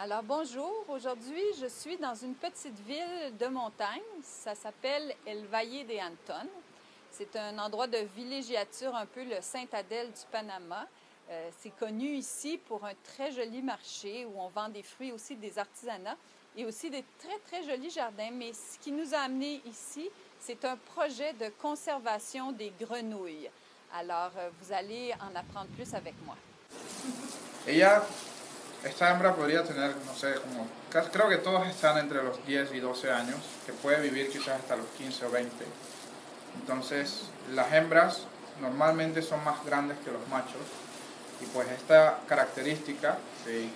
Alors bonjour, aujourd'hui je suis dans une petite ville de montagne, ça s'appelle El Valle de Antón. C'est un endroit de villégiature, un peu le Sainte-Adèle du Panama. C'est connu ici pour un très joli marché où on vend des fruits, aussi des artisanats et aussi des très jolis jardins. Mais ce qui nous a amenés ici, c'est un projet de conservation des grenouilles. Alors vous allez en apprendre plus avec moi. Esta hembra podría tener, no sé, creo que todos están entre los 10 y 12 años, que puede vivir quizás hasta los 15 o 20. Entonces, las hembras normalmente son más grandes que los machos, y pues esta característica que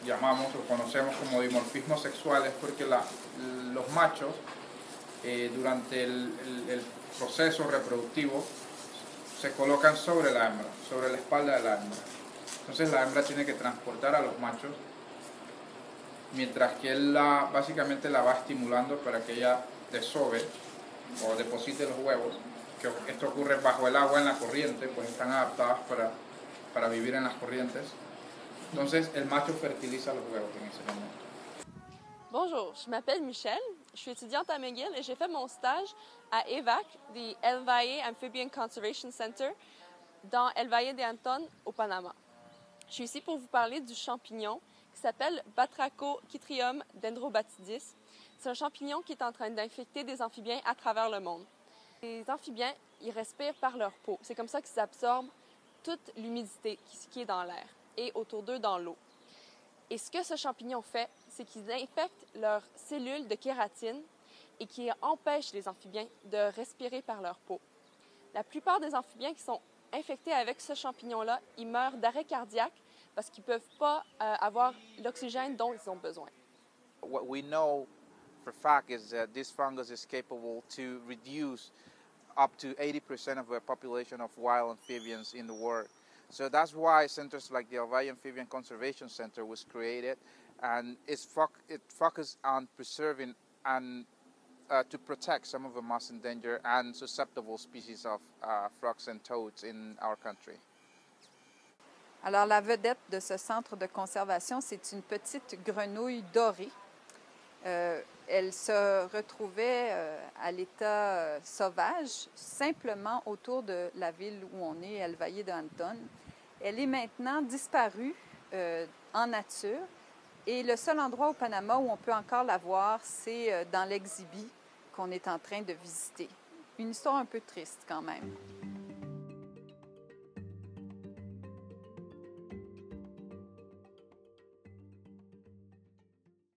llamamos o conocemos como dimorfismo sexual es porque los machos durante el proceso reproductivo se colocan sobre la hembra, sobre la espalda de la hembra. Entonces la hembra tiene que transportar a los machos, mientras que él básicamente la va estimulando para que ella desove o deposite los huevos, que esto ocurre bajo el agua en la corriente, pues están adaptadas para vivir en las corrientes. Entonces el macho fertiliza los huevos en ese momento. Bonjour, je m'appelle Michelle, je suis étudiante à McGill et j'ai fait mon stage à EVAC, the El Valle Amphibian Conservation Center, dans El Valle de Antón, au Panama. Je suis ici pour vous parler du champignon qui s'appelle Batrachochytrium dendrobatidis. C'est un champignon qui est en train d'infecter des amphibiens à travers le monde. Les amphibiens, ils respirent par leur peau. C'est comme ça qu'ils absorbent toute l'humidité qui est dans l'air et autour d'eux dans l'eau. Et ce que ce champignon fait, c'est qu'il infecte leurs cellules de kératine et qui empêche les amphibiens de respirer par leur peau. La plupart des amphibiens qui sont infectés avec ce champignon-là, ils meurent d'arrêt cardiaque parce qu'ils ne peuvent pas avoir l'oxygène dont ils ont besoin. What we know for fact is that this fungus is capable to reduce up to 80% of the population of wild amphibians in the world. So that's why centers like the El Valle Amphibian Conservation Center was created, and it focuses on preserving and to protect some of the most endangered and susceptible species of frogs and toads in our country. Alors la vedette de ce centre de conservation, c'est une petite grenouille dorée. Elle se retrouvait à l'état sauvage, simplement autour de la ville où on est, El Valle de Antón. Elle est maintenant disparue en nature et le seul endroit au Panama où on peut encore la voir, c'est dans l'Exhibi qu'on est en train de visiter. Une histoire un peu triste quand même.